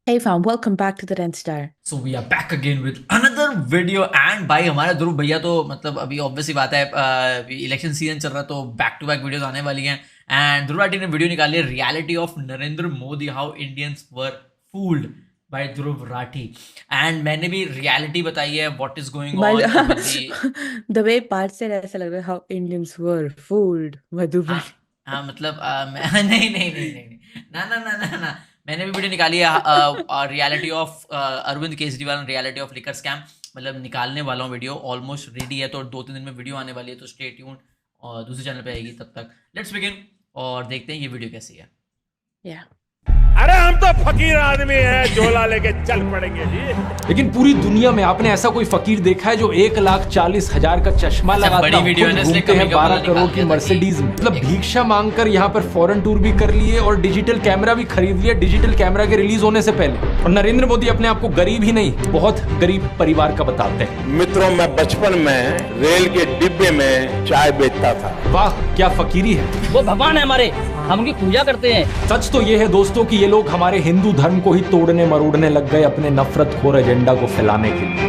Hey fam, welcome back to the 10th Star. So we are back again with another video and भाई हमारा ध्रुव भैया तो मतलब अभी ऑब्वियसली बात है इलेक्शन सीजन चल रहा है तो बैक टू बैक वीडियोस आने वाली हैं एंड ध्रुव राठी ने वीडियो निकाली है reality of Narendra Modi how Indians were fooled bye Dhruv Rathee and मैंने भी रियलिटी बताई है what is going But on the way Parth said ऐसा लग रहा है how Indians were fooled. Madhubal. हाँ मतलब नहीं नहीं नहीं नहीं ना ना ना ना ना मैंने भी वीडियो निकाली है reality of Arvind Kejriwal reality of liquor scam मतलब निकालने वाला हूँ वीडियो ऑलमोस्ट रेडी है तो 2-3 दिन में वीडियो आने वाली है तो स्टे ट्यून और दूसरे चैनल पे आएगी तब तक लेट्स बिगिन और देखते हैं ये वीडियो कैसी है। Yeah. अरे हम तो फकीर आदमी हैं, झोला लेके चल पड़ेंगे जी। लेकिन पूरी दुनिया में आपने ऐसा कोई फकीर देखा है जो 1,40,000 का चश्मा लगाता बड़ी वीडियो है, इसलिए घूमते हैं कभी 12 करोड़ की निकाल मर्सिडीज में मतलब भीक्षा मांगकर यहाँ पर फॉरेन टूर भी कर लिए और डिजिटल कैमरा भी खरीद लिया डिजिटल कैमरा के रिलीज होने से पहले। और नरेंद्र मोदी अपने आप को गरीब ही नहीं बहुत गरीब परिवार का बताते हैं। मित्रों, मैं बचपन में रेल के डिब्बे में चाय बेचता था। वाह क्या फकीरी है। वो भगवान है हमारे, हम उनकी पूजा करते हैं। सच तो ये है दोस्तों कि ये लोग हमारे हिंदू धर्म को ही तोड़ने मरोड़ने लग गए अपने नफरतखोर एजेंडा को फैलाने के लिए।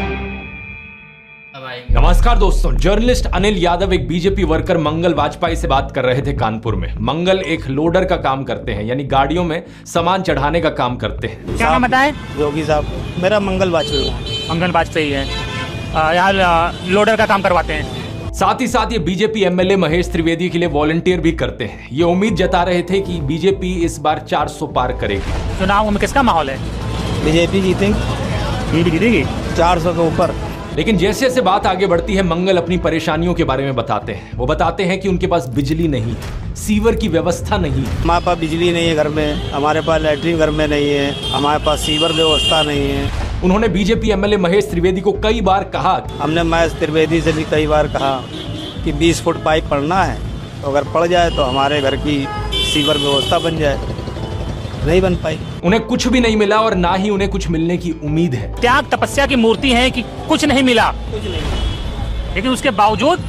नमस्कार दोस्तों, जर्नलिस्ट अनिल यादव एक बीजेपी वर्कर मंगल वाजपेयी से बात कर रहे थे कानपुर में। मंगल एक लोडर का काम करते हैं यानी गाड़ियों में सामान चढ़ाने का काम करते हैं। क्या नाम बताएं? योगी साहब, मेरा मंगल वाजपेयी। मंगल वाजपेयी है, यहाँ लोडर का काम करवाते हैं। साथ ही साथ ये बीजेपी एमएलए महेश त्रिवेदी के लिए वॉलंटियर भी करते हैं। ये उम्मीद जता रहे थे कि बीजेपी इस बार 400 पार करेगी। चुनाव में किसका माहौल है? बीजेपी जीतेंगी, जीतेगी 400 के ऊपर। लेकिन जैसे जैसे बात आगे बढ़ती है मंगल अपनी परेशानियों के बारे में बताते हैं। वो बताते हैं कि उनके पास बिजली नहीं है, सीवर की व्यवस्था नहीं है। हमारे पास बिजली नहीं है घर में, हमारे पास लैट्रिन घर में नहीं है, हमारे पास सीवर व्यवस्था नहीं है। उन्होंने बीजेपी एमएलए महेश त्रिवेदी को कई बार कहा, हमने महेश त्रिवेदी से भी कई बार कहा कि 20 फुट पाइप पड़ना है, तो अगर पड़ जाए तो हमारे घर की सीवर व्यवस्था बन जाए। नहीं बन पाई। उन्हें कुछ भी नहीं मिला और ना ही उन्हें कुछ मिलने की उम्मीद है। त्याग तपस्या की मूर्ति है कि कुछ नहीं मिला, लेकिन उसके बावजूद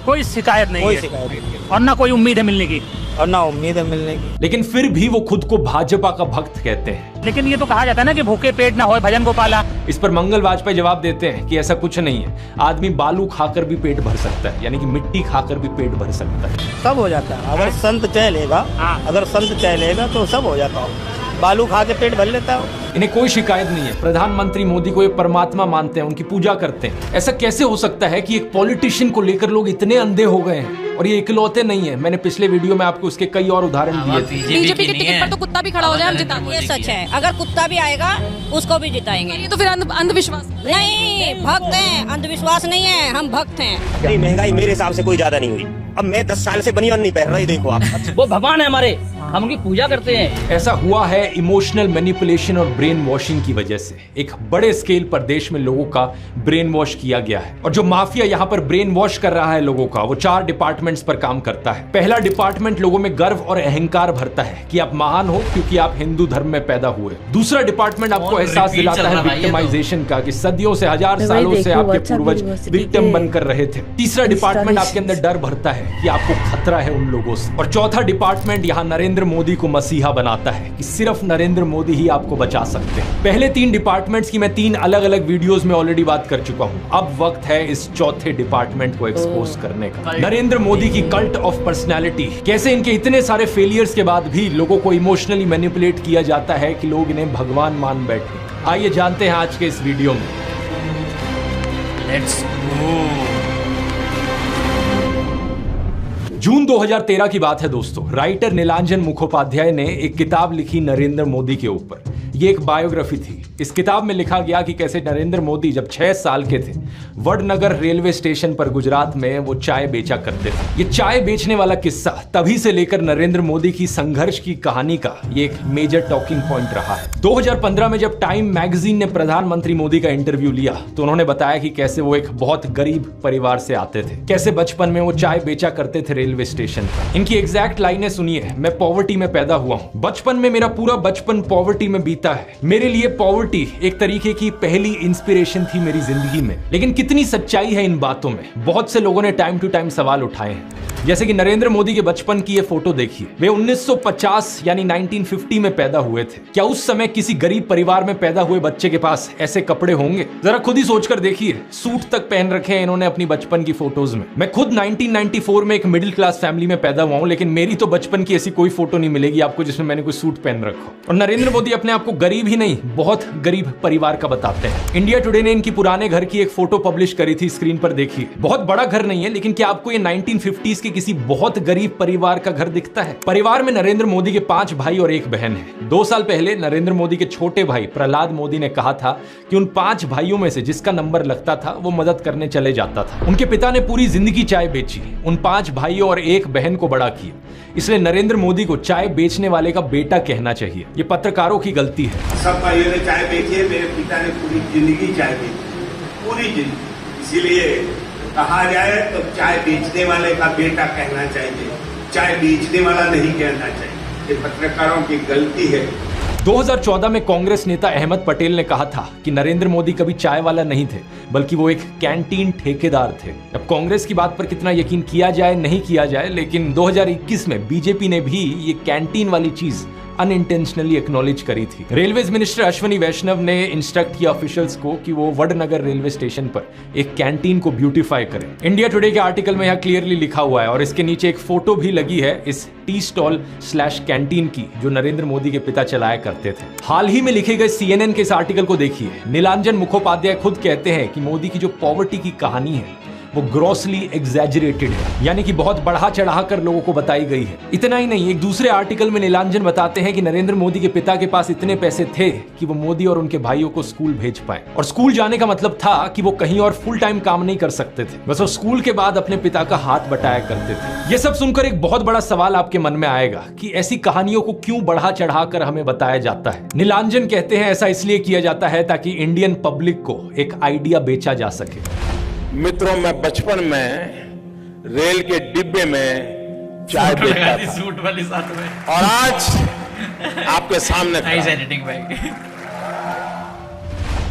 कोई शिकायत नहीं कोई है शिकायत नहीं और ना कोई उम्मीद है मिलने की। और ना उम्मीद है मिलने की। लेकिन फिर भी वो खुद को भाजपा का भक्त कहते हैं। लेकिन ये तो कहा जाता है ना कि भूखे पेट ना होए भजन गोपाला। इस पर मंगल वाजपेयी जवाब देते हैं कि ऐसा कुछ नहीं है, आदमी बालू खाकर भी पेट भर सकता है, यानी कि मिट्टी खाकर भी पेट भर सकता है। सब हो जाता है अगर संत चाह लेगा। अगर संत चाह लेगा तो सब हो जाता है। बालू खा के पेट भर लेता है। इन्हें कोई शिकायत नहीं है। प्रधानमंत्री मोदी को ये परमात्मा मानते हैं, उनकी पूजा करते हैं। ऐसा कैसे हो सकता है कि एक पॉलिटिशियन को लेकर लोग इतने अंधे हो गए हैं? और ये इकलौते नहीं है, मैंने पिछले वीडियो में आपको उसके कई और उदाहरण दिए थे। बीजेपी के टिकट पर तो कुत्ता भी खड़ा हो जाए हम जिताएंगे। ये सच है, अगर कुत्ता भी आएगा उसको भी जिताएंगे। ये तो फिर अंधविश्वास नहीं, भक्त हैं, अंधविश्वास नहीं है, हम भक्त हैं। नहीं, महंगाई मेरे हिसाब से कोई ज्यादा नहीं हुई। अब मैं 10 साल से बनियान नहीं पहन रही, देखो आप। वो भगवान है हमारे, हम उनकी पूजा करते हैं। ऐसा हुआ है इमोशनल मैनिपुलेशन और ब्रेन वॉशिंग की वजह से। एक बड़े स्केल पर देश में लोगों का ब्रेन वॉश किया गया है और जो माफिया यहाँ पर ब्रेन वॉश कर रहा है लोगों का, वो 4 डिपार्टमेंट्स पर काम करता है। पहला डिपार्टमेंट लोगों में गर्व और अहंकार भरता है कि आप महान हो क्योंकि आप हिंदू धर्म में पैदा हुए। दूसरा डिपार्टमेंट आपको एहसास दिलाता है विक्टिमाइजेशन का, कि सदियों से, हजार सालों से आपके पूर्वज विक्टिम बनकर रहे थे। तीसरा डिपार्टमेंट आपके अंदर डर भरता है कि आपको खतरा है उन लोगों से। और चौथा डिपार्टमेंट यहाँ नरेंद्र मोदी को मसीहा बनाता है कि सिर्फ नरेंद्र मोदी ही आपको बचा सकते हैं। पहले 3 डिपार्टमेंट्स की मैं 3 अलग अलग वीडियोस में ऑलरेडी बात कर चुका हूं। अब वक्त है इस चौथे डिपार्टमेंट को एक्सपोज करने का। नरेंद्र मोदी की कल्ट ऑफ पर्सनैलिटी, कैसे इनके इतने सारे फेलियर्स के बाद भी लोगों को इमोशनली मैनिपुलेट किया जाता है कि लोग इन्हें भगवान मान बैठे। आइए जानते हैं आज के इस वीडियो में। Let's go. जून 2013 की बात है दोस्तों। राइटर नीलांजन मुखोपाध्याय ने एक किताब लिखी नरेंद्र मोदी के ऊपर। ये एक बायोग्राफी थी। इस किताब में लिखा गया कि कैसे नरेंद्र मोदी जब 6 साल के थे वडनगर रेलवे स्टेशन पर गुजरात में वो चाय बेचा करते थे। ये चाय बेचने वाला किस्सा तभी से लेकर नरेंद्र मोदी की संघर्ष की कहानी का ये एक मेजर टॉकिंग पॉइंट रहा है। 2015 में जब टाइम मैगजीन ने प्रधानमंत्री मोदी का इंटरव्यू लिया तो उन्होंने बताया कि कैसे वो एक बहुत गरीब परिवार से आते थे, कैसे बचपन में वो चाय बेचा करते थे रेलवे रेलवे स्टेशन पर। इनकी एग्जैक्ट लाइनें सुनिए। मैं पॉवर्टी में पैदा हुआ हूँ, बचपन में मेरा पूरा बचपन पॉवर्टी में बीता है। मेरे लिए पॉवर्टी एक तरीके की पहली इंस्पिरेशन थी मेरी जिंदगी में। लेकिन कितनी सच्चाई है इन बातों में, बहुत से लोगों ने टाइम टू टाइम सवाल उठाए हैं। जैसे कि नरेंद्र मोदी के बचपन की ये फोटो देखिए। वे 1950 यानी 1950 में पैदा हुए थे। क्या उस समय किसी गरीब परिवार में पैदा हुए बच्चे के पास ऐसे कपड़े होंगे? जरा खुद ही सोचकर देखिए। सूट तक पहन रखे हैं इन्होंने अपनी बचपन की फोटोज में। मैं खुद 1994 में एक मिडिल क्लास फैमिली में पैदा हुआ हूं, लेकिन मेरी तो बचपन की ऐसी कोई फोटो नहीं मिलेगी आपको जिसमें मैंने कोई सूट पहन रखा हो। और नरेंद्र मोदी अपने आप को गरीब ही नहीं, बहुत गरीब परिवार का बताते हैं। इंडिया टुडे ने इनकी पुराने घर की एक फोटो पब्लिश करी थी, स्क्रीन पर देखिए। बहुत बड़ा घर नहीं है, लेकिन क्या आपको ये 1950s के किसी बहुत गरीब परिवार का घर दिखता है? परिवार में नरेंद्र मोदी के 5 भाई और 1 बहन है। 2 साल पहले नरेंद्र मोदी के छोटे भाई प्रहलाद मोदी ने कहा था कि उन 5 भाइयों में से जिसका नंबर लगता था वो मदद करने चले जाता था। उनके पिता ने पूरी जिंदगी चाय बेची, उन 5 भाइयों और 1 बहन को बड़ा किया। इसलिए नरेंद्र मोदी को चाय बेचने वाले का बेटा कहना चाहिए। ये पत्रकारों की गलती है। सब भाइयों ने चाय बेची है, मेरे पिता ने पूरी जिंदगी चाय बेची, पूरी जिंदगी। इसीलिए कहा जाए तो चाय बेचने वाले का बेटा कहना चाहिए, चाय बेचने वाला नहीं कहना चाहिए। ये पत्रकारों की गलती है। 2014 में कांग्रेस नेता अहमद पटेल ने कहा था कि नरेंद्र मोदी कभी चाय वाला नहीं थे, बल्कि वो एक कैंटीन ठेकेदार थे। अब कांग्रेस की बात पर कितना यकीन किया जाए नहीं किया जाए, लेकिन 2021 में बीजेपी ने भी ये कैंटीन वाली चीज अनइंटेंशनली एक्नॉलेज करी थी। रेलवेज मिनिस्टर अश्विनी वैष्णव ने इंस्ट्रक्ट किया ऑफिशियल्स को कि वो वडनगर रेलवे स्टेशन पर एक कैंटीन को ब्यूटीफाई करें। इंडिया टुडे के आर्टिकल में यह क्लियरली लिखा हुआ है और इसके नीचे एक फोटो भी लगी है इस टी स्टॉल / कैंटीन की जो नरेंद्र मोदी के पिता चलाया करते थे। हाल ही में लिखे गए CNN के इस आर्टिकल को देखिए। नीलांजन मुखोपाध्याय खुद कहते हैं कि मोदी की जो पॉवर्टी की कहानी है वो ग्रॉसली एग्जैजरेटेड है, यानी कि बहुत बढ़ा चढ़ा कर लोगों को बताई गई है। इतना ही नहीं, एक दूसरे आर्टिकल में नीलांजन बताते हैं कि नरेंद्र मोदी के पिता के पास इतने पैसे थे कि वो मोदी और उनके भाइयों को स्कूल भेज पाए। और स्कूल जाने का मतलब था कि वो कहीं और फुल टाइम काम नहीं कर सकते थे, बस वो स्कूल के बाद अपने पिता का हाथ बटाया करते थे। ये सब सुनकर एक बहुत बड़ा सवाल आपके मन में आएगा कि ऐसी कहानियों को क्यों बढ़ा चढ़ा कर हमें बताया जाता है। नीलांजन कहते हैं ऐसा इसलिए किया जाता है ताकि इंडियन पब्लिक को एक आइडिया बेचा जा सके। मित्रों, मैं बचपन में रेल के डिब्बे में चाय बेचता था सूट वाली साथ में, और आज आपके सामने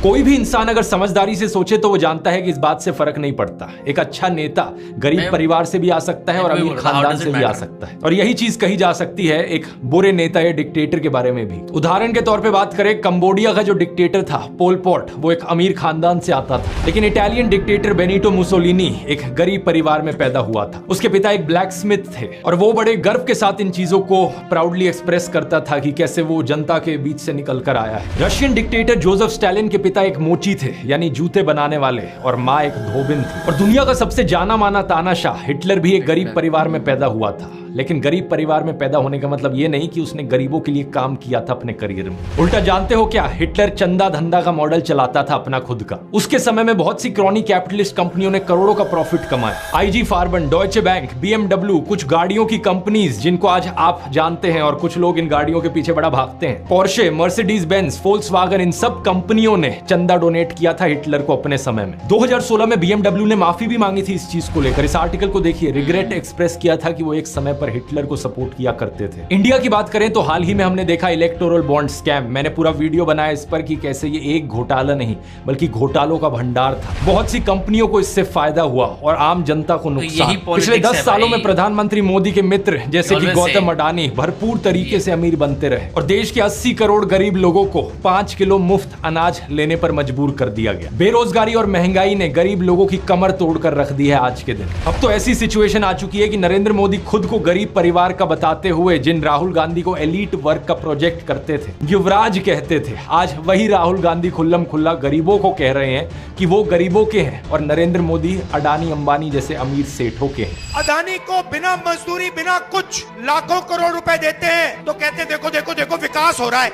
कोई भी इंसान अगर समझदारी से सोचे तो वो जानता है कि इस बात से फर्क नहीं पड़ता। एक अच्छा नेता गरीब परिवार से भी आ सकता है और अमीर खानदान से भी आ सकता है, और यही चीज कही जा सकती है एक बुरे नेता या डिक्टेटर के बारे में भी। उदाहरण के तौर पे बात करें, कंबोडिया का जो डिक्टेटर था पोल पॉट, वो एक अमीर खानदान से आता था, लेकिन इटालियन डिक्टेटर बेनिटो मुसोलिनी एक गरीब परिवार में पैदा हुआ था। उसके पिता एक ब्लैक स्मिथ थे और वो बड़े गर्व के साथ इन चीजों को प्राउडली एक्सप्रेस करता था कि कैसे वो जनता के बीच से निकल कर आया है। रशियन डिक्टेटर जोसेफ स्टालिन के पिता एक मोची थे, यानी जूते बनाने वाले, और माँ एक धोबिन थी। और दुनिया का सबसे जाना माना तानाशाह हिटलर भी एक गरीब परिवार में पैदा हुआ था। लेकिन गरीब परिवार में पैदा होने का मतलब ये नहीं कि उसने गरीबों के लिए काम किया था अपने करियर में। उल्टा जानते हो क्या, हिटलर चंदा धंधा का मॉडल चलाता था अपना खुद का। उसके समय में बहुत सी क्रॉनी कैपिटलिस्ट कंपनियों ने करोड़ों का प्रॉफिट कमाया। IG फार्बन, डॉयचे बैंक, BMW, कुछ गाड़ियों की कंपनीज जिनको आज आप जानते हैं और कुछ लोग इन गाड़ियों के पीछे बड़ा भागते हैं, पोर्शे, मर्सिडीज बेंज, फोल्क्सवागन, इन सब कंपनियों ने चंदा डोनेट किया था हिटलर को अपने समय में। 2016 में BMW ने माफी भी मांगी थी इस चीज को लेकर। इस आर्टिकल को देखिए, रिग्रेट एक्सप्रेस किया था कि वो एक समय पर हिटलर को सपोर्ट किया करते थे। इंडिया की बात करें तो हाल ही में हमने देखा इलेक्टोरल बॉन्ड स्कैम। मैंने पूरा वीडियो बनाया इस पर कि कैसे ये एक घोटाला नहीं बल्कि घोटालों का भंडार था। बहुत सी कंपनियों को इससे फायदा हुआ और आम जनता को नुकसान। पिछले 10 सालों में प्रधानमंत्री मोदी के मित्र जैसे कि गौतम अडानी भरपूर तरीके से अमीर बनते रहे और देश के 80 करोड़ गरीब लोगों को 5 किलो मुफ्त अनाज लेने पर मजबूर कर दिया गया। बेरोजगारी और महंगाई ने गरीब लोगों की कमर तोड़कर रख दी है आज के दिन। अब तो ऐसी सिचुएशन आ चुकी है कि नरेंद्र मोदी खुद को गरीब परिवार का बताते हुए जिन राहुल गांधी को एलीट वर्क का प्रोजेक्ट करते थे, युवराज कहते थे, आज वही राहुल गांधी खुल्लम खुल्ला गरीबों को कह रहे हैं कि वो गरीबों के हैं और नरेंद्र मोदी अडानी अंबानी जैसे अमीर सेठों के हैं। अडानी को बिना मजदूरी बिना कुछ लाखों करोड़ रुपए देते हैं तो कहते हैं देखो देखो देखो विकास हो रहा है।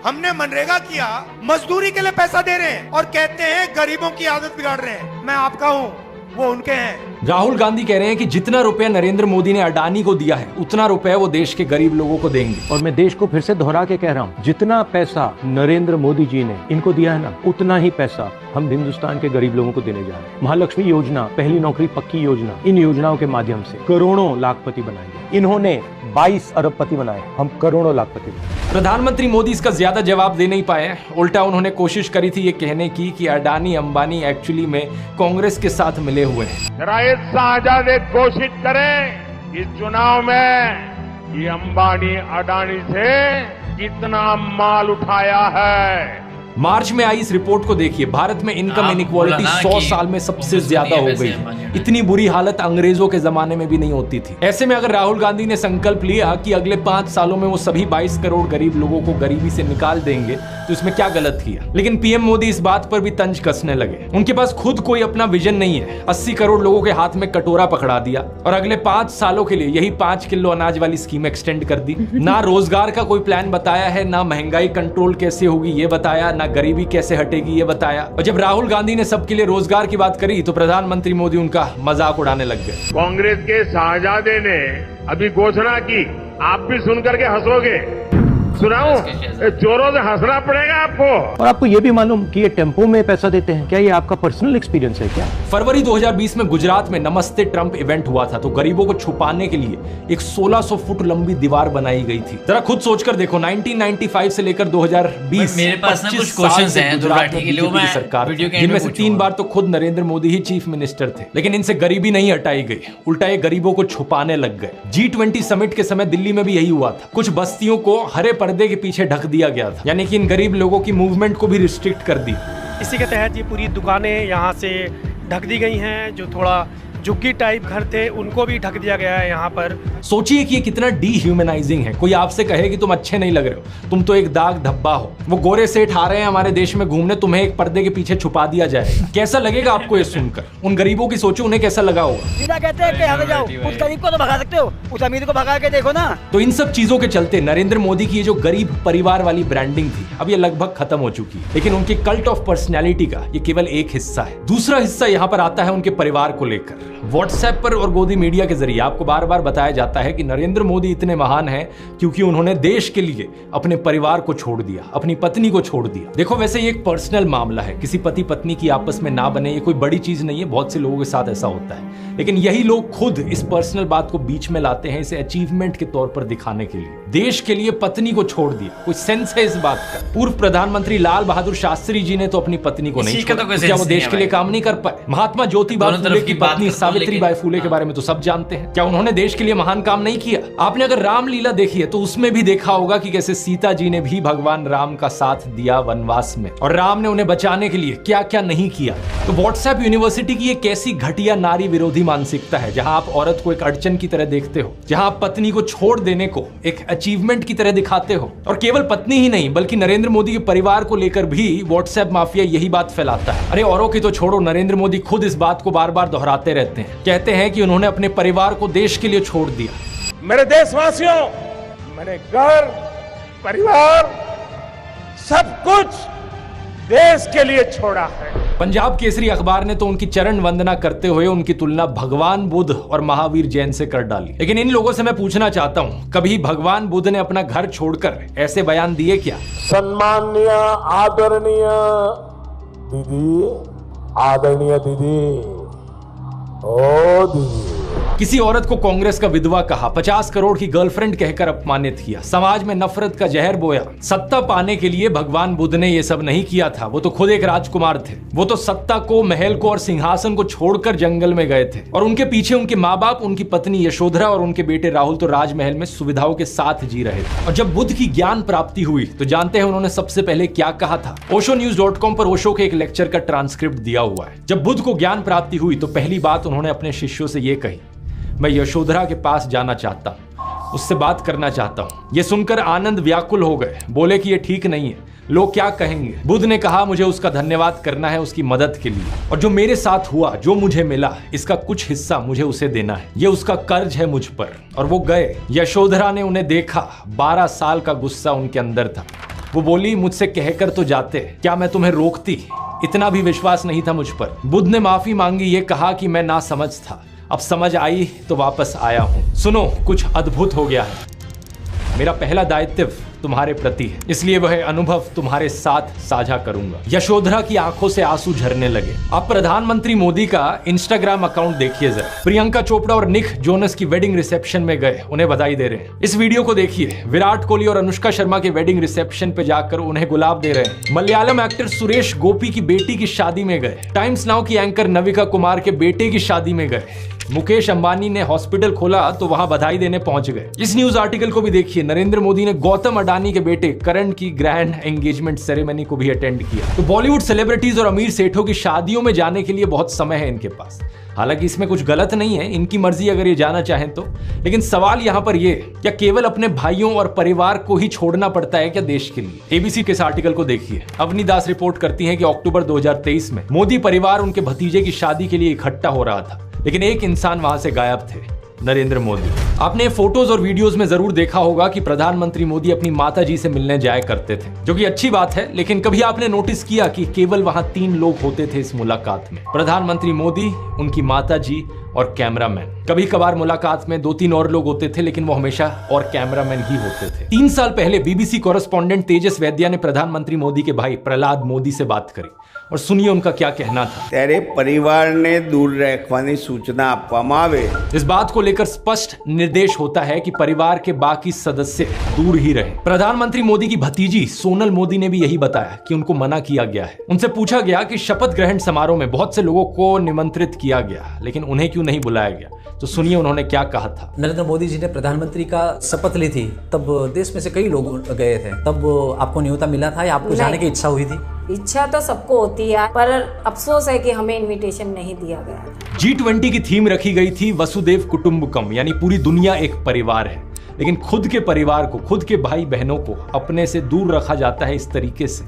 हमने मनरेगा किया, मजदूरी के लिए पैसा दे रहे हैं और कहते हैं गरीबों की आदत बिगाड़ रहे हैं। मैं आपका हूं, वो उनके हैं। राहुल गांधी कह रहे हैं कि जितना रुपया नरेंद्र मोदी ने अडानी को दिया है उतना रुपया वो देश के गरीब लोगों को देंगे। और मैं देश को फिर से दोहरा के कह रहा हूँ, जितना पैसा नरेंद्र मोदी जी ने इनको दिया है ना, उतना ही पैसा हम हिंदुस्तान के गरीब लोगों को देने जा रहे हैं। महालक्ष्मी योजना, पहली नौकरी पक्की योजना, इन योजनाओं के माध्यम से करोड़ों लाखपति बनाएंगे। इन्होंने 22 अरबपति बनाए, हम करोड़ों लाखपति बनाए। प्रधानमंत्री मोदी इसका ज्यादा जवाब दे नहीं पाए। उल्टा उन्होंने कोशिश करी थी ये कहने की कि अडानी अंबानी एक्चुअली में कांग्रेस के साथ मिले हुए हैं। जरा ये शाहजादे घोषित करें इस चुनाव में ये अंबानी अडानी से कितना माल उठाया है। मार्च में आई इस रिपोर्ट को देखिए, भारत में इनकम इनइक्वालिटी 100 साल में सबसे ज्यादा हो गई है। इतनी बुरी हालत अंग्रेजों के जमाने में भी नहीं होती थी। ऐसे में अगर राहुल गांधी ने संकल्प लिया कि अगले 5 सालों में वो सभी 22 करोड़ गरीब लोगों को गरीबी से निकाल देंगे तो इसमें क्या गलत किया। लेकिन पीएम मोदी इस बात पर भी तंज कसने लगे। उनके पास खुद कोई अपना विजन नहीं है। 80 करोड़ लोगों के हाथ में कटोरा पकड़ा दिया और अगले 5 सालों के लिए यही 5 किलो अनाज वाली स्कीम एक्सटेंड कर दी। ना रोजगार का कोई प्लान बताया है, ना महंगाई कंट्रोल कैसे होगी ये बताया, ना गरीबी कैसे हटेगी ये बताया। और जब राहुल गांधी ने सबके लिए रोजगार की बात करी तो प्रधानमंत्री मोदी उनका मजाक उड़ाने लग गए। कांग्रेस के शाहजादे ने अभी घोषणा की, आप भी सुनकर के हंसोगे। सुनाऊं, जोरों से हंसना पड़ेगा आपको। और आपको ये भी मालूम कि ये टेम्पो में पैसा देते हैं, क्या ये आपका पर्सनल एक्सपीरियंस है क्या? फरवरी 2020 में गुजरात में नमस्ते ट्रंप इवेंट हुआ था तो गरीबों को छुपाने के लिए एक 1600 फुट लंबी दीवार बनाई गई थी। जरा खुद सोचकर देखो, 1995 से लेकर 2020 मेरे पास ना कुछ क्वेश्चंस हैं गुजरात में बीजेपी सरकार, जिनमें से 3 बार तो खुद नरेंद्र मोदी ही चीफ मिनिस्टर थे। लेकिन इनसे गरीबी नहीं हटाई गई, उल्टा ये गरीबों को छुपाने लग गए। G20 समिट के समय दिल्ली में भी यही हुआ था। कुछ बस्तियों को हरे पर्दे के पीछे ढक दिया गया था, यानी कि इन गरीब लोगों की मूवमेंट को भी रिस्ट्रिक्ट कर दी। इसी के तहत ये पूरी दुकानें यहाँ से ढक दी गई हैं। जो थोड़ा झुग्गी टाइप घर थे उनको भी ढक दिया गया है यहाँ पर। सोचिए कि ये कितना डीह्यूमनाइजिंग है। कोई आपसे कहे कि तुम अच्छे नहीं लग रहे हो, तुम तो एक दाग धब्बा हो। वो गोरे सेठ आ रहे हैं हमारे देश में घूमने, तुम्हें एक पर्दे के पीछे छुपा दिया जाएगा। कैसा लगेगा आपको ये सुनकर? उन गरीबों की सोचो, उन्हें कैसा लगा होगा। सीधा कहते हैं कि यहाँ जाओ, उस गरीब को तो भगा सकते हो, उस अमीर को भगा के देखो ना। तो इन सब चीजों के चलते नरेंद्र मोदी की ये जो गरीब परिवार वाली ब्रांडिंग थी अब ये लगभग खत्म हो चुकी है। लेकिन उनके कल्ट ऑफ पर्सनैलिटी का ये केवल एक हिस्सा है। दूसरा हिस्सा यहाँ पर आता है उनके परिवार को लेकर। व्हाट्सएप पर और गोदी मीडिया के जरिए आपको बार बार बताया जाता है कि नरेंद्र मोदी इतने महान हैं क्योंकि उन्होंने देश के लिए अपने परिवार को छोड़ दिया, अपनी पत्नी को छोड़ दिया। देखो, वैसे ये एक पर्सनल मामला है, किसी पति पत्नी की आपस में ना बने ये कोई बड़ी चीज नहीं है, बहुत से लोगों के साथ ऐसा होता है। लेकिन यही लोग खुद इस पर्सनल बात को बीच में लाते हैं इसे अचीवमेंट के तौर पर दिखाने के लिए। देश के लिए पत्नी को छोड़ दिया, कोई सेंस है इस बात का? पूर्व प्रधानमंत्री लाल बहादुर शास्त्री जी ने तो अपनी पत्नी को नहीं छोड़ा, क्या वो देश के लिए काम नहीं कर पाए? महात्मा ज्योतिबा फूले की पत्नी सावित्रीबाई फूले के बारे में तो सब जानते हैं, क्या उन्होंने देश के लिए महान काम नहीं किया? आपने अगर रामलीला देखी है तो उसमें भी देखा होगा कि कैसे सीता जी ने भी भगवान राम का साथ दिया वनवास में, और राम ने उन्हें बचाने के लिए क्या क्या नहीं किया। तो व्हाट्सएप यूनिवर्सिटी की एक ऐसी घटिया नारी विरोधी मानसिकता है जहां आप औरत को एक अड़चन की तरह देखते हो, जहां आप पत्नी को छोड़ देने को एक अचीवमेंट की तरह दिखाते हो। और केवल पत्नी ही नहीं बल्कि नरेंद्र मोदी के परिवार को लेकर भी व्हाट्सएप माफिया यही बात फैलाता है। अरे औरों की तो छोड़ो, नरेंद्र मोदी खुद इस बात को बार बार दोहराते रहते हैं, कहते हैं कि उन्होंने अपने परिवार को देश के लिए छोड़ दिया। मेरे देशवासियों, मैंने घर, परिवार, सब कुछ देश के लिए छोड़ा है। पंजाब केसरी अखबार ने तो उनकी चरण वंदना करते हुए उनकी तुलना भगवान बुद्ध और महावीर जैन से कर डाली। लेकिन इन लोगों से मैं पूछना चाहता हूँ, कभी भगवान बुद्ध ने अपना घर छोड़कर ऐसे बयान दिए क्या? सम्माननीय आदरणीय दीदी, आदरणीय दीदी, ओ दीदी। किसी औरत को कांग्रेस का विधवा कहा, 50 करोड़ की गर्लफ्रेंड कहकर अपमानित किया, समाज में नफरत का जहर बोया। सत्ता पाने के लिए भगवान बुद्ध ने ये सब नहीं किया था, वो तो खुद एक राजकुमार थे। वो तो सत्ता को, महल को और सिंहासन को छोड़कर जंगल में गए थे, और उनके पीछे उनके माँ बाप, उनकी पत्नी यशोधरा और उनके बेटे राहुल तो राजमहल में सुविधाओं के साथ जी रहे थे। और जब बुद्ध की ज्ञान प्राप्ति हुई तो जानते हैं उन्होंने सबसे पहले क्या कहा था? oshonews.com पर ओशो के एक लेक्चर का ट्रांसक्रिप्ट दिया हुआ है। जब बुद्ध को ज्ञान प्राप्ति हुई तो पहली बात उन्होंने अपने शिष्यों से ये कही, मैं यशोधरा के पास जाना चाहता हूं, उससे बात करना चाहता हूं। यह सुनकर आनंद व्याकुल हो गए, बोले कि यह ठीक नहीं है, लोग क्या कहेंगे। बुद्ध ने कहा, मुझे उसका धन्यवाद करना है उसकी मदद के लिए, और जो मेरे साथ हुआ, जो मुझे मिला, इसका कुछ हिस्सा मुझे उसे देना है, यह उसका कर्ज है मुझ पर। और वो गए। यशोधरा ने उन्हें देखा, 12 साल का गुस्सा उनके अंदर था। वो बोली, मुझसे कहकर तो जाते, क्या मैं तुम्हें रोकती? इतना भी विश्वास नहीं था मुझ पर। बुद्ध ने माफी मांगी, ये कहा कि मैं नासमझ था, अब समझ आई तो वापस आया हूं। सुनो, कुछ अद्भुत हो गया है। मेरा पहला दायित्व तुम्हारे प्रति है, इसलिए वह अनुभव तुम्हारे साथ साझा करूंगा। यशोधरा की आंखों से आंसू झरने लगे। आप प्रधानमंत्री मोदी का इंस्टाग्राम अकाउंट देखिए जरा। प्रियंका चोपड़ा और निक जोनस की वेडिंग रिसेप्शन में गए, उन्हें बधाई दे रहे हैं। इस वीडियो को देखिए। विराट कोहली और अनुष्का शर्मा के वेडिंग रिसेप्शन पे जाकर उन्हें गुलाब दे रहे हैं। मलयालम एक्टर सुरेश गोपी की बेटी की शादी में गए। टाइम्स नाउ की एंकर नविका कुमार के बेटे की शादी में गए। मुकेश अंबानी ने हॉस्पिटल खोला तो वहां बधाई देने पहुंच गए। इस न्यूज आर्टिकल को भी देखिए। नरेंद्र मोदी ने गौतम अडानी के बेटे करण की ग्रैंड एंगेजमेंट सेरेमनी को भी अटेंड किया। तो बॉलीवुड सेलिब्रिटीज और अमीर सेठों की शादियों में जाने के लिए बहुत समय है इनके पास। हालांकि इसमें कुछ गलत नहीं है, इनकी मर्जी अगर ये जाना चाहें तो। लेकिन सवाल यहां पर ये, क्या केवल अपने भाइयों और परिवार को ही छोड़ना पड़ता है क्या देश के लिए? एबीसी के इस आर्टिकल को देखिए। अवनी दास रिपोर्ट करती हैं कि अक्टूबर 2023 में मोदी परिवार उनके भतीजे की शादी के लिए इकट्ठा हो रहा था, लेकिन एक इंसान वहां से गायब थे, नरेंद्र मोदी। आपने फोटोज और वीडियोस में जरूर देखा होगा कि प्रधानमंत्री मोदी अपनी माताजी से मिलने जाया करते थे, जो कि अच्छी बात है। लेकिन कभी आपने नोटिस किया कि केवल वहां 3 लोग होते थे इस मुलाकात में? प्रधानमंत्री मोदी, उनकी माताजी और कैमरामैन। कभी कभार मुलाकात में 2-3 और लोग होते थे, लेकिन वो हमेशा और कैमरामैन ही होते थे। 3 साल पहले बीबीसी कॉरेस्पॉन्डेंट तेजस वैद्या ने प्रधानमंत्री मोदी के भाई प्रहलाद मोदी से बात करी, और सुनिए उनका क्या कहना था। तेरे परिवार ने दूर रखवानी सूचना आपवामां आवे। इस बात को लेकर स्पष्ट निर्देश होता है कि परिवार के बाकी सदस्य दूर ही रहें। प्रधानमंत्री मोदी की भतीजी सोनल मोदी ने भी यही बताया कि उनको मना किया गया है। उनसे पूछा गया कि शपथ ग्रहण समारोह में बहुत से लोगों को निमंत्रित किया गया, लेकिन उन्हें क्यों नहीं बुलाया गया? तो सुनिए उन्होंने क्या कहा था। नरेंद्र मोदी जी ने प्रधानमंत्री का शपथ ली थी, तब देश में से कई लोग गए थे। तब आपको न्योता मिला था या आपको जाने की इच्छा हुई थी? इच्छा तो सबको होती है, पर अफसोस है कि हमें इनविटेशन नहीं दिया गया। G20 की थीम रखी गई थी वसुदेव कुटुंबकम, यानी पूरी दुनिया एक परिवार है। लेकिन खुद के परिवार को, खुद के भाई बहनों को अपने से दूर रखा जाता है इस तरीके से।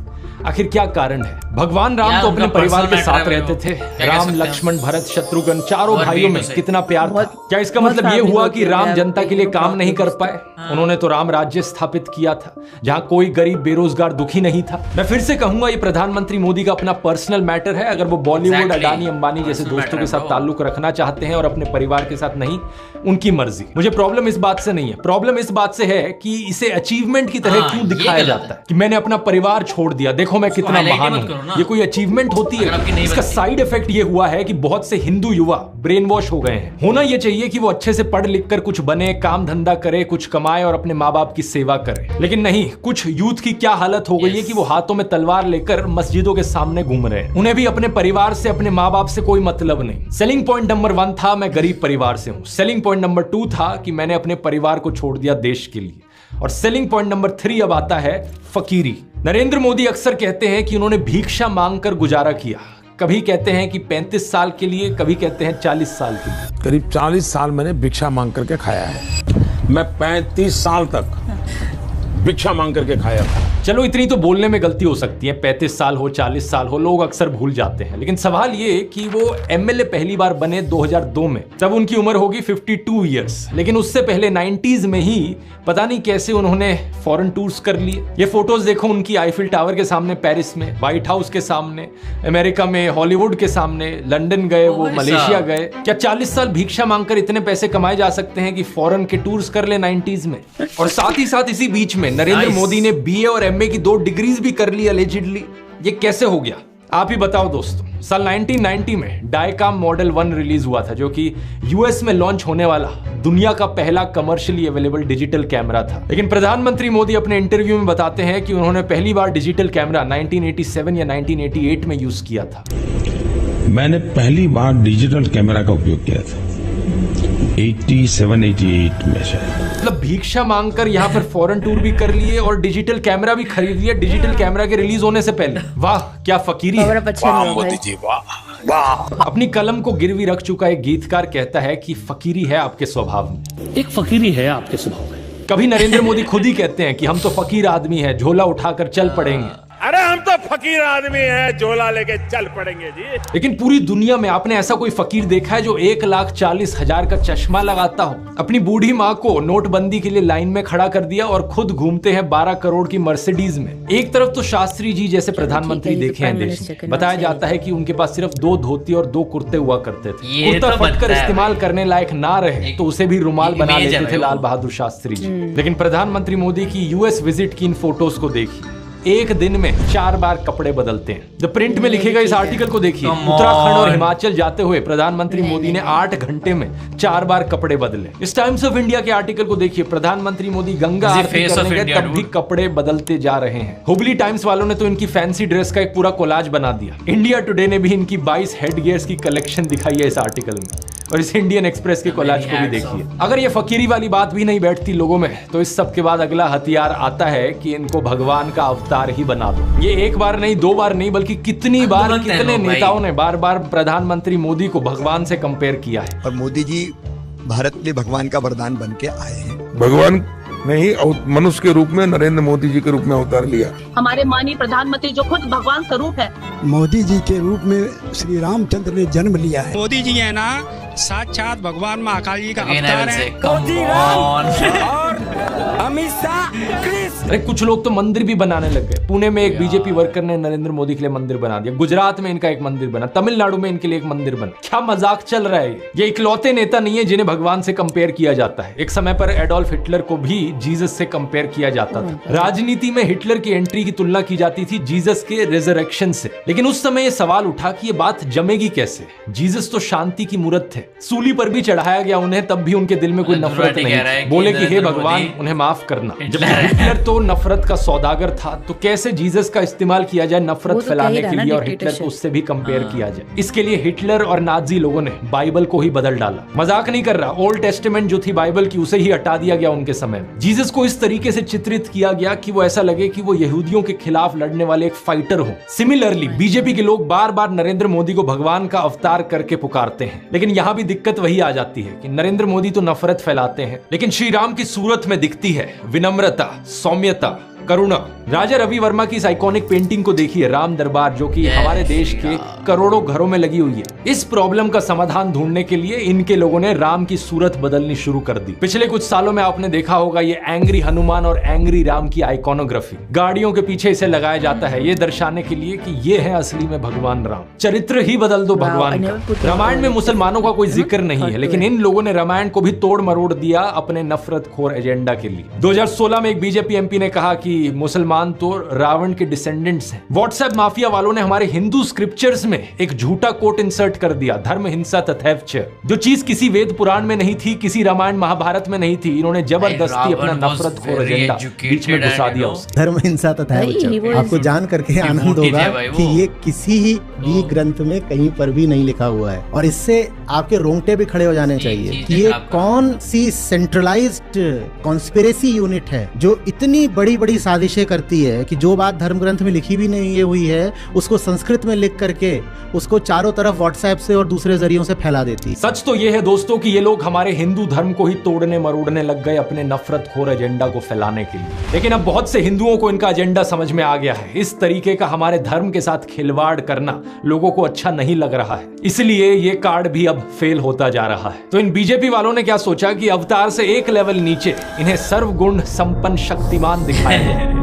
आखिर क्या कारण है? भगवान राम तो अपने परिवार के साथ रहते थे। राम, लक्ष्मण, भरत, शत्रुघ्न, चारों भाइयों में कितना प्यार था। क्या इसका मतलब ये हुआ कि राम जनता के लिए काम नहीं कर पाए? उन्होंने तो राम राज्य स्थापित किया था, जहां कोई गरीब, बेरोजगार, दुखी नहीं था। मैं फिर से कहूंगा, ये प्रधानमंत्री मोदी का अपना पर्सनल मैटर है। अगर वो बॉलीवुड, अडानी, अंबानी जैसे दोस्तों के साथ ताल्लुक रखना चाहते हैं और अपने परिवार के साथ नहीं, उनकी मर्जी। मुझे प्रॉब्लम इस बात से नहीं है। प्रॉब्लम इस बात से है कि इसे अचीवमेंट की तरह क्यों दिखाया जाता है कि मैंने अपना परिवार छोड़ दिया, देखो मैं कितना महान हूं। ये कोई अचीवमेंट होती है? इसका साइड इफेक्ट ये हुआ है कि बहुत से हिंदू युवा ब्रेन वॉश हो गए हैं। होना ये चाहिए कि वो अच्छे से पढ़ लिख कर कुछ बने, काम धंधा करे, कुछ कमाए और अपने माँ बाप की सेवा करे। लेकिन नहीं, कुछ यूथ की क्या हालत हो गई है कि वो हाथों में तलवार लेकर मस्जिदों के सामने घूम रहे हैं। उन्हें भी अपने परिवार से, अपने माँ बाप से कोई मतलब नहीं। सेलिंग पॉइंट नंबर 1 था, मैं गरीब परिवार से हूं। सेलिंग पॉइंट नंबर 2 था कि मैंने अपने परिवार को छोड़ दिया देश के लिए। और सेलिंग पॉइंट नंबर 3 अब आता है फकीरी। नरेंद्र मोदी अक्सर कहते हैं कि उन्होंने भिक्षा मांगकर गुजारा किया। कभी कहते हैं कि 35 साल के लिए, कभी कहते हैं 40 साल के लिए। करीब 40 साल मैंने भिक्षा मांग करके खाया है। मैं 35 साल तक भिक्षा मांग करके खाया। चलो इतनी तो बोलने में गलती हो सकती है, 35 साल हो, 40 साल हो, लोग अक्सर भूल जाते हैं। लेकिन सवाल ये कि वो एमएलए पहली बार बने 2002 में, तब उनकी उम्र होगी 52 इयर्स। लेकिन उससे पहले 90s में ही पता नहीं कैसे उन्होंने फॉरेन टूर्स कर लिए। ये फोटोज देखो उनकी, आईफिल टावर के सामने पेरिस में, व्हाइट हाउस के सामने अमेरिका में, हॉलीवुड के सामने, लंदन गए, वो मलेशिया गए। क्या 40 साल भिक्षा मांगकर इतने पैसे कमाए जा सकते हैं कि फॉरेन के टूर्स कर ले 90s में? और साथ ही साथ इसी बीच में नरेंद्र मोदी ने बीए और एमए की 2 डिग्रीज भी कर ली अलेजिडली। ये कैसे हो गया? आप ही बताओ दोस्तों। साल 1990 में डायकाम मॉडल 1 रिलीज हुआ था, जो कि यूएस में लॉन्च होने वाला दुनिया का पहला कमर्शियली अवेलेबल डिजिटल कैमरा था। लेकिन प्रधानमंत्री मोदी अपने इंटरव्यू में बताते हैं कि उन्होंने पहली बार डिजिटल कैमरा 1987 या 1988 में यूज किया था। मैंने पहली बार डिजिटल कैमरा का उपयोग किया था 87-88 में शायद। मतलब भिक्षा मांगकर यहाँ पर फॉरेन टूर भी कर लिए और डिजिटल कैमरा भी खरीद लिया डिजिटल कैमरा के रिलीज होने से पहले। वाह क्या फकीरी है। वाह मोदी जी, वाह वाह। अपनी कलम को गिरवी रख चुका एक गीतकार कहता है कि फकीरी है आपके स्वभाव में। एक फकीरी है आपके स्वभाव में। कभी नरेंद्र मोदी खुद ही कहते हैं कि हम तो फकीर आदमी है, झोला उठाकर चल पड़ेंगे। अरे हम तो फकीर आदमी है, झोला लेके चल पड़ेंगे जी। लेकिन पूरी दुनिया में आपने ऐसा कोई फकीर देखा है जो 1,40,000 का चश्मा लगाता हो, अपनी बूढ़ी माँ को नोटबंदी के लिए लाइन में खड़ा कर दिया और खुद घूमते हैं 12 करोड़ की मर्सिडीज में। एक तरफ तो शास्त्री जी जैसे प्रधानमंत्री देखे हैं देश में, बताया जाता है कि उनके पास सिर्फ 2 धोती और 2 कुर्ते हुआ करते थे। कुर्ता फटकर इस्तेमाल करने लायक ना रहे तो उसे भी रुमाल बना लेते थे लाल बहादुर शास्त्री जी। लेकिन प्रधानमंत्री मोदी की यूएस विजिट की इन फोटोज को देखिए, एक दिन में 4 बार कपड़े बदलते हैं। द प्रिंट में लिखेगा इस आर्टिकल को देखिए, उत्तराखंड और हिमाचल जाते हुए प्रधानमंत्री मोदी ने 8 घंटे में 4 बार कपड़े बदले। इस टाइम्स ऑफ इंडिया के आर्टिकल को देखिए, प्रधानमंत्री मोदी गंगा आरती करने गए तब भी कपड़े बदलते जा रहे हैं। हुबली टाइम्स वालों ने तो इनकी फैंसी ड्रेस का एक पूरा कोलाज बना दिया। इंडिया टुडे ने भी इनकी 22 हेड गियर्स की कलेक्शन दिखाई है इस आर्टिकल में, और इस इंडियन एक्सप्रेस के कोलाज को भी देखिए। अगर ये फकीरी वाली बात भी नहीं बैठती लोगों में, तो इस सब के बाद अगला हथियार आता है कि इनको भगवान का अवतार ही बना दो। ये एक बार नहीं, 2 बार नहीं, बल्कि कितनी बार कितने नेताओं ने बार बार प्रधानमंत्री मोदी को भगवान से कंपेयर किया है। और मोदी जी भारत के लिए भगवान का वरदान बन के आए हैं। भगवान नहीं, मनुष्य के रूप में नरेंद्र मोदी जी के रूप में अवतार लिया। हमारे माननीय प्रधानमंत्री जो खुद भगवान स्वरूप है, मोदी जी के रूप में श्री रामचंद्र ने जन्म लिया है। मोदी जी है ना साक्षात भगवान महाकाल जी का अवतार है। अमित शाह, अरे कुछ लोग तो मंदिर भी बनाने लग गए। पुणे में एक बीजेपी वर्कर ने नरेंद्र मोदी के लिए मंदिर बना दिया, गुजरात में इनका एक मंदिर बना, तमिलनाडु में इनके लिए एक मंदिर बना। क्या मजाक चल रहा है ये इकलौते नेता नहीं है जिन्हें भगवान से कंपेयर किया जाता है। एक समय पर एडोल्फ हिटलर को भी जीसस से कंपेयर किया जाता था। राजनीति में हिटलर की एंट्री की तुलना की जाती थी जीसस के रिजरेक्शन से। लेकिन उस समय ये सवाल उठा कि ये बात जमेगी कैसे। जीसस तो शांति की मूर्त थे, सूली पर भी चढ़ाया गया उन्हें, तब भी उनके दिल में कोई नफरत नहीं। बोले कि हे भगवान उन्हें माफ करना। जब हिटलर तो नफरत का सौदागर था, तो कैसे जीसस का इस्तेमाल किया जाए नफरत फैलाने के लिए और हिटलर को उससे भी कंपेयर किया जाए। इसके लिए हिटलर और नाजी लोगों ने बाइबल को ही बदल डाला। मजाक नहीं कर रहा, ओल्ड टेस्टामेंट जो थी बाइबल की उसे ही हटा दिया गया उनके समय में। जीसस को इस तरीके से चित्रित किया गया कि वो ऐसा लगे कि वो यहूदियों के खिलाफ लड़ने वाले एक फाइटर हो। सिमिलरली बीजेपी के लोग बार बार नरेंद्र मोदी को भगवान का अवतार करके पुकारते हैं। लेकिन यहाँ भी दिक्कत वही आ जाती है कि नरेंद्र मोदी तो नफरत फैलाते हैं, लेकिन श्री राम की सूरत में दिखती है विनम्रता, सौम्यता, करुणा। राजा रवि वर्मा की इस आइकॉनिक पेंटिंग को देखिए, राम दरबार, जो कि हमारे देश के करोड़ों घरों में लगी हुई है। इस प्रॉब्लम का समाधान ढूंढने के लिए इनके लोगों ने राम की सूरत बदलनी शुरू कर दी। पिछले कुछ सालों में आपने देखा होगा ये एंग्री हनुमान और एंग्री राम की आइकॉनोग्राफी गाड़ियों के पीछे इसे लगाया जाता है, ये दर्शाने के लिए कि ये है असली में भगवान राम। चरित्र ही बदल दो भगवान का। रामायण में मुसलमानों का कोई जिक्र नहीं है, लेकिन इन लोगों ने रामायण को भी तोड़ मरोड़ दिया अपने नफरत खोर एजेंडा के लिए। 2016 में एक बीजेपी एमपी ने कहा कि मुसलमान तो रावण के डिसेंडेंट्स हैं। व्हाट्सएप माफिया वालों ने हमारे हिंदू स्क्रिप्चर्स में एक झूठा कोट इंसर्ट कर दिया, धर्म हिंसा तथैव च। जो चीज किसी वेद पुराण में नहीं थी, किसी रामायण महाभारत में नहीं थी, इन्होंने जबरदस्ती अपना नफरत खोर एजेंडा बीच में घुसा दिया। धर्म हिंसा तथैव च आपको जान करके आनंद होगा कि ये किसी भी ग्रंथ में कहीं पर भी नहीं लिखा हुआ है, और इससे आपके रोंगटे भी खड़े हो जाने चाहिए कि ये कौन सी सेंट्रलाइज्ड कॉन्स्पिरेसी यूनिट है जो इतनी बड़ी बड़ी साजिशें करती है कि जो बात धर्म ग्रंथ में लिखी भी नहीं हुई है उसको संस्कृत में लिख करके उसको चारों तरफ व्हाट्सएप से और दूसरे जरियों से फैला देती है। सच तो ये है दोस्तों कि ये लोग हमारे हिंदू धर्म को ही तोड़ने मरोड़ने लग गए अपने नफरत खोर एजेंडा को फैलाने के लिए। लेकिन अब बहुत से हिंदुओं को इनका एजेंडा समझ में आ गया है। इस तरीके का हमारे धर्म के साथ खिलवाड़ करना लोगों को अच्छा नहीं लग रहा है, इसलिए ये कार्ड भी अब फेल होता जा रहा है। तो इन बीजेपी वालों ने क्या सोचा कि अवतार से एक लेवल नीचे इन्हें सर्वगुण संपन्न शक्तिमान दिखाया।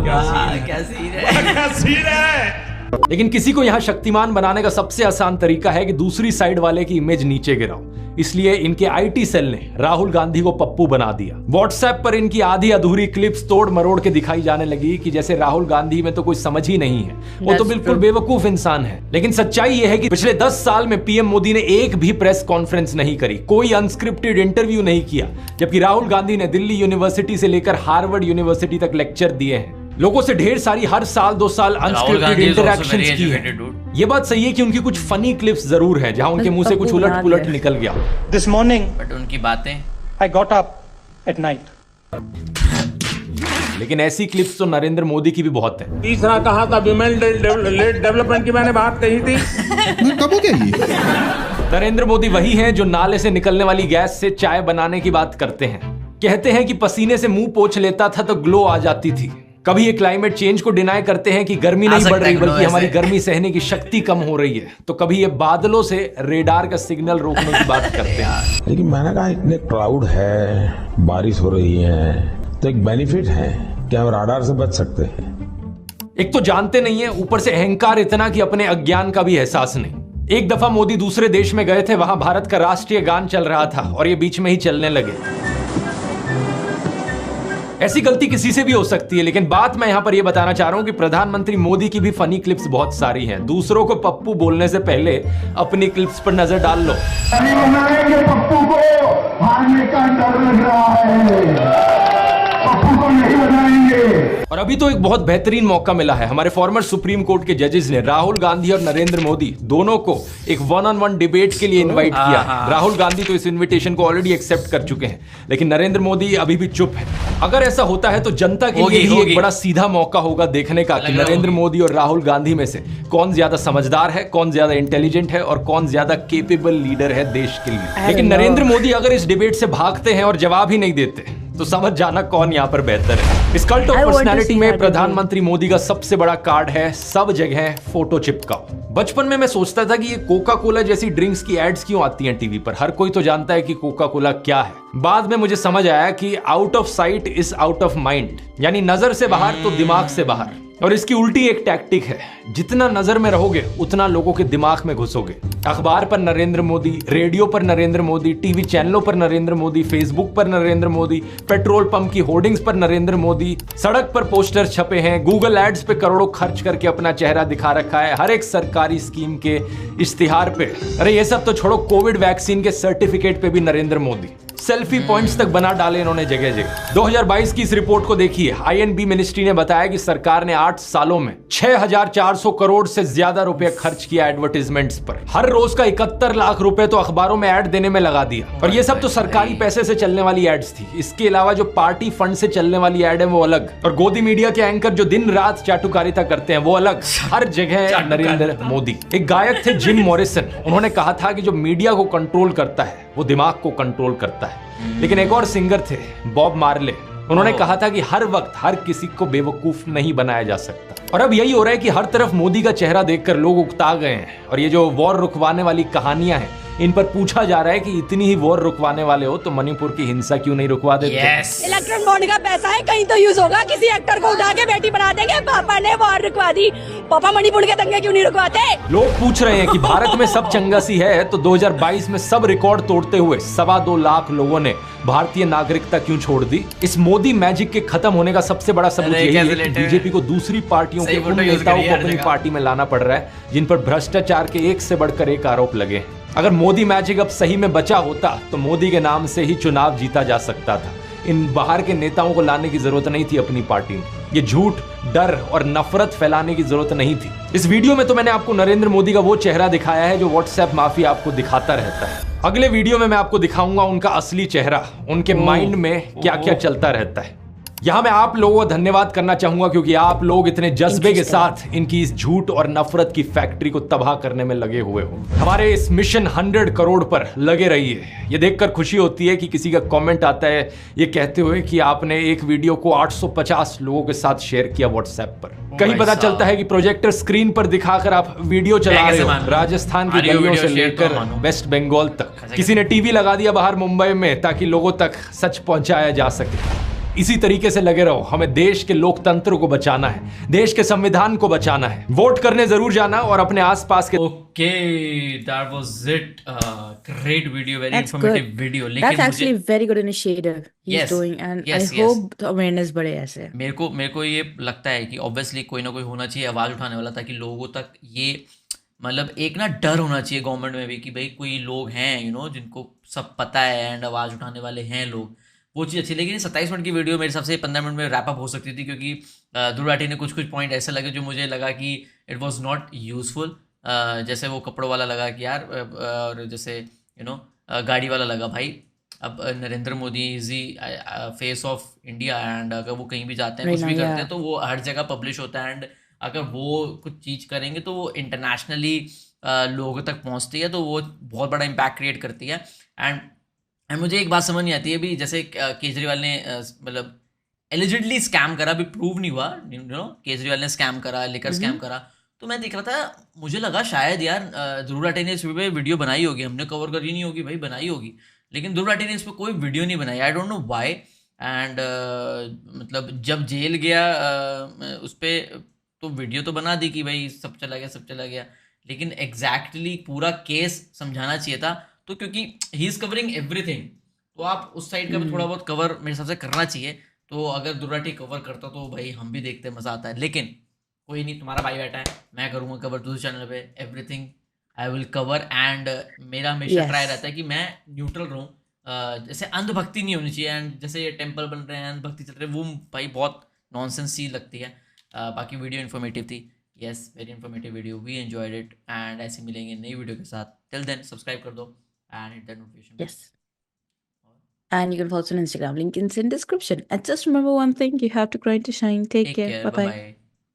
क्या सीन है। लेकिन किसी को यहां शक्तिमान बनाने का सबसे आसान तरीका है कि दूसरी साइड वाले की इमेज नीचे गिराओ। इसलिए इनके आईटी सेल ने राहुल गांधी को पप्पू बना दिया। व्हाट्सएप पर इनकी आधी अधूरी क्लिप्स तोड़ मरोड़ के दिखाई जाने लगी कि जैसे राहुल गांधी में तो कोई समझ ही नहीं है, वो तो बिल्कुल बेवकूफ इंसान है। लेकिन सच्चाई यह है कि पिछले 10 साल में पीएम मोदी ने एक भी प्रेस कॉन्फ्रेंस नहीं करी, कोई अनस्क्रिप्टेड इंटरव्यू नहीं किया, जबकि राहुल गांधी ने दिल्ली यूनिवर्सिटी से लेकर हार्वर्ड यूनिवर्सिटी तक लेक्चर दिए हैं। लोगों से ढेर सारी हर साल 2 साल अनस्क्रिप्टेड इंटरैक्शंस की है। ये बात सही है कि उनकी कुछ फनी क्लिप्स जरूर हैं जहां उनके मुंह से कुछ उलट पुलट निकल गया। दिस मॉर्निंग बट उनकी बातें I got up at night. लेकिन ऐसी क्लिप्स तो नरेंद्र मोदी की भी बहुत है। तीसरा कहा था विमेन डेवलपमेंट की मैंने बात कही थी। कब हो गया ये? नरेंद्र मोदी वही हैं जो नाले से निकलने वाली गैस से चाय बनाने की बात करते हैं। कहते हैं कि पसीने से मुंह पोंछ लेता था तो ग्लो आ जाती थी। कभी ये क्लाइमेट चेंज को डिनाई करते हैं कि गर्मी नहीं बढ़ रही बल्कि हमारी गर्मी सहने की शक्ति कम हो रही है, तो कभी ये बादलों से रेडार का सिग्नल रोकने की बात करते हैं। लेकिन मैंने कहा इतने क्लाउड है, बारिश हो रही है, तो एक बेनिफिट है कि हम राडार से बच सकते हैं। एक तो जानते नहीं है, ऊपर से अहंकार इतना कि अपने अज्ञान का भी एहसास नहीं। एक दफा मोदी दूसरे देश में गए थे, वहां भारत का राष्ट्रीय गान चल रहा था और ये बीच में ही चलने लगे। ऐसी गलती किसी से भी हो सकती है, लेकिन बात मैं यहां पर यह बताना चाह रहा हूं कि प्रधानमंत्री मोदी की भी फनी क्लिप्स बहुत सारी हैं। दूसरों को पप्पू बोलने से पहले अपनी क्लिप्स पर नजर डाल लो। पप्पू को हारने का डर लग रहा है, पप्पू को नहीं बनाएंगे। और अभी तो एक बहुत बेहतरीन मौका मिला है। हमारे फॉर्मर सुप्रीम कोर्ट के जजेस ने राहुल गांधी और नरेंद्र मोदी दोनों को एक 1-on-1 डिबेट के लिए इनवाइट किया है। राहुल गांधी तो इस इनविटेशन को ऑलरेडी एक्सेप्ट कर चुके हैं, लेकिन नरेंद्र मोदी अभी भी चुप है। अगर ऐसा होता है तो जनता के लिए भी एक बड़ा सीधा मौका होगा देखने का कि नरेंद्र मोदी और राहुल गांधी में से कौन ज्यादा समझदार है, कौन ज्यादा इंटेलिजेंट है और कौन ज्यादा केपेबल लीडर है देश के लिए। लेकिन नरेंद्र मोदी अगर इस डिबेट से भागते हैं और जवाब ही नहीं देते तो समझ जाना कौन यहाँ पर बेहतर है। इस कल्ट ऑफ पर्सनैलिटी में प्रधानमंत्री मोदी का सबसे बड़ा कार्ड है सब जगह फोटो चिपकाओ। बचपन में मैं सोचता था कि ये कोका कोला जैसी ड्रिंक्स की एड्स क्यों आती हैं टीवी पर, हर कोई तो जानता है कि कोका कोला क्या है। बाद में मुझे समझ आया कि out of site is out of mind, यानी नजर से बाहर तो दिमाग से बाहर। और इसकी उल्टी एक टैक्टिक है, जितना नजर में रहोगे उतना लोगों के दिमाग में घुसोगे। अखबार पर नरेंद्र मोदी, रेडियो पर नरेंद्र मोदी, टीवी चैनलों पर नरेंद्र मोदी, फेसबुक पर नरेंद्र मोदी, पेट्रोल पंप की होर्डिंग्स पर नरेंद्र मोदी, सड़क पर पोस्टर छपे हैं, गूगल एड्स पे करोड़ों खर्च करके अपना चेहरा दिखा रखा है, हर एक सरकारी स्कीम के इश्तिहार पे। अरे ये सब तो छोड़ो, कोविड वैक्सीन के सर्टिफिकेट पे भी नरेंद्र मोदी। सेल्फी पॉइंट्स तक बना डाले इन्होंने जगह जगह। 2022 की इस रिपोर्ट को देखिए। आईएनबी मिनिस्ट्री ने बताया कि सरकार ने 8 सालों में 6400 करोड़ से ज्यादा रुपए खर्च किया एडवर्टाइजमेंट्स पर। हर रोज का 71 लाख रुपए तो अखबारों में ऐड देने में लगा दिया। और ये सब तो सरकारी पैसे से चलने वाली एड्स थी। इसके अलावा जो पार्टी फंड से चलने वाली एड है वो अलग, और गोदी मीडिया के एंकर जो दिन रात चाटुकारिता करते हैं वो अलग। हर जगह नरेंद्र मोदी। एक गायक थे जिम मॉरिसन, उन्होंने कहा था कि जो मीडिया को कंट्रोल करता है वो दिमाग को कंट्रोल करता है। लेकिन एक और सिंगर थे बॉब मार्ले, उन्होंने कहा था कि हर वक्त हर किसी को बेवकूफ नहीं बनाया जा सकता। और अब यही हो रहा है कि हर तरफ मोदी का चेहरा देखकर लोग उकता गए हैं। और ये जो वॉर रुकवाने वाली कहानियां हैं, इन पर पूछा जा रहा है कि इतनी ही वॉर रुकवाने वाले हो तो मणिपुर की हिंसा क्यों नहीं रुकवा देते? इलेक्ट्रॉन बॉन्ड का पैसा है, कहीं तो यूज होगा। किसी एक्टर को उठा के बेटी बना देंगे, पापा ने वॉर रुकवा दी, पापा मणिपुर के दंगे क्यों नहीं रुकवाते? लोग पूछ रहे हैं कि भारत में सब चंगा सी है तो 2022 में सब रिकॉर्ड तोड़ते हुए 2.25 लाख लोगों ने भारतीय नागरिकता क्यों छोड़ दी? इस मोदी मैजिक के खत्म होने का सबसे बड़ा सबूत यही है कि बीजेपी को दूसरी पार्टियों के उन नेताओं को अपनी पार्टी में लाना पड़ रहा है जिन पर भ्रष्टाचार के एक से बढ़कर एक आरोप लगे। अगर मोदी मैजिक अब सही में बचा होता तो मोदी के नाम से ही चुनाव जीता जा सकता था। इन बाहर के नेताओं को लाने की जरूरत नहीं थी अपनी पार्टी में। ये झूठ, डर और नफरत फैलाने की जरूरत नहीं थी। इस वीडियो में तो मैंने आपको नरेंद्र मोदी का वो चेहरा दिखाया है जो व्हाट्सएप माफिया आपको दिखाता रहता है। अगले वीडियो में मैं आपको दिखाऊंगा उनका असली चेहरा, उनके माइंड में क्या क्या चलता रहता है। यहां मैं आप लोगों को धन्यवाद करना चाहूंगा क्योंकि आप लोग इतने जज्बे के साथ इनकी इस झूठ और नफरत की फैक्ट्री को तबाह करने में लगे हुए हो। हमारे इस मिशन 100 करोड़ पर लगे रहिए। ये देखकर खुशी होती है कि किसी का कमेंट आता है ये कहते हुए कि आपने एक वीडियो को 850 लोगों के साथ शेयर किया व्हाट्सएप पर। कहीं पता चलता है कि प्रोजेक्टर स्क्रीन पर दिखाकर आप वीडियो चला रहे हो राजस्थान की गलियों से लेकर वेस्ट बंगाल तक। किसी ने टीवी लगा दिया बाहर मुंबई में ताकि लोगों तक सच पहुंचाया जा सके। इसी तरीके से लगे रहो। हमें देश के लोकतंत्र को बचाना है, देश के संविधान को बचाना है। वोट करने जरूर जाना और अपने आसपास के okay, that was it. Great video, very informative video. लेकिन that's actually very good initiative he's doing and I hope the awareness बढ़े ऐसे। मेरे को ये लगता है कि ऑब्वियसली कोई ना कोई होना चाहिए आवाज उठाने वाला, ताकि लोगों तक ये मतलब एक ना डर होना चाहिए गवर्नमेंट में भी कि भाई कोई लोग हैं जिनको सब पता है एंड आवाज उठाने वाले हैं लोग, वो चीज़ अच्छी। लेकिन 27 मिनट की वीडियो मेरे हिसाब से 15 मिनट में रैप अप हो सकती थी, क्योंकि ध्रुव राठी ने कुछ पॉइंट ऐसे लगे जो मुझे लगा कि इट वाज नॉट यूजफुल। जैसे वो कपड़ों वाला लगा कि यार, और जैसे गाड़ी वाला लगा भाई। अब Narendra Modi is the face of India and अगर वो कहीं भी जाते हैं कुछ भी करते हैं तो वो हर जगह पब्लिश होता है। एंड अगर वो कुछ चीज़ करेंगे तो वो इंटरनेशनली लोगों तक पहुँचती है, तो वो बहुत बड़ा इम्पैक्ट क्रिएट करती है। एंड मुझे एक बात समझ नहीं आती है भी, जैसे केजरीवाल ने मतलब एलिजिडली स्कैम करा, अभी प्रूव नहीं हुआ, यू नो, केजरीवाल ने स्कैम करा, लिकर स्कैम करा। तो मैं देख रहा था, मुझे लगा शायद यार ध्रुव राठी ने इस पे वीडियो बनाई होगी, हमने कवर करी नहीं होगी, भाई बनाई होगी, लेकिन ध्रुव राठी ने इस पर कोई वीडियो नहीं बनाई। I don't know why. And मतलब जब जेल गया उस पर तो वीडियो तो बना दी कि भाई सब चला गया, सब चला गया, लेकिन एग्जैक्टली पूरा केस समझाना चाहिए था। तो क्योंकि ही इज़ कवरिंग एवरीथिंग, तो आप उस साइड का भी थोड़ा बहुत कवर मेरे हिसाब से करना चाहिए। तो अगर ध्रुव राठी कवर करता तो भाई हम भी देखते, मज़ा आता है। लेकिन कोई नहीं, तुम्हारा भाई बैठा है, मैं करूँगा कवर दूसरे चैनल पे, everything I will cover. And मेरा हमेशा ट्राई रहता है कि मैं न्यूट्रल रहूँ, जैसे अंधभक्ति नहीं होनी चाहिए। एंड जैसे ये टेम्पल बन रहे हैं, अंधभक्ति चल रही है, वो भाई बहुत नॉनसेंस सी लगती है। बाकी वीडियो इन्फॉर्मेटिव थी, yes, very informative video, we enjoyed it. And ऐसे मिलेंगे नई वीडियो के साथ, टिल देन सब्सक्राइब कर दो and hit that notification. Yes. And you can follow us on Instagram. Link is in description. And just remember one thing, you have to grind to shine. Take care. Bye-bye.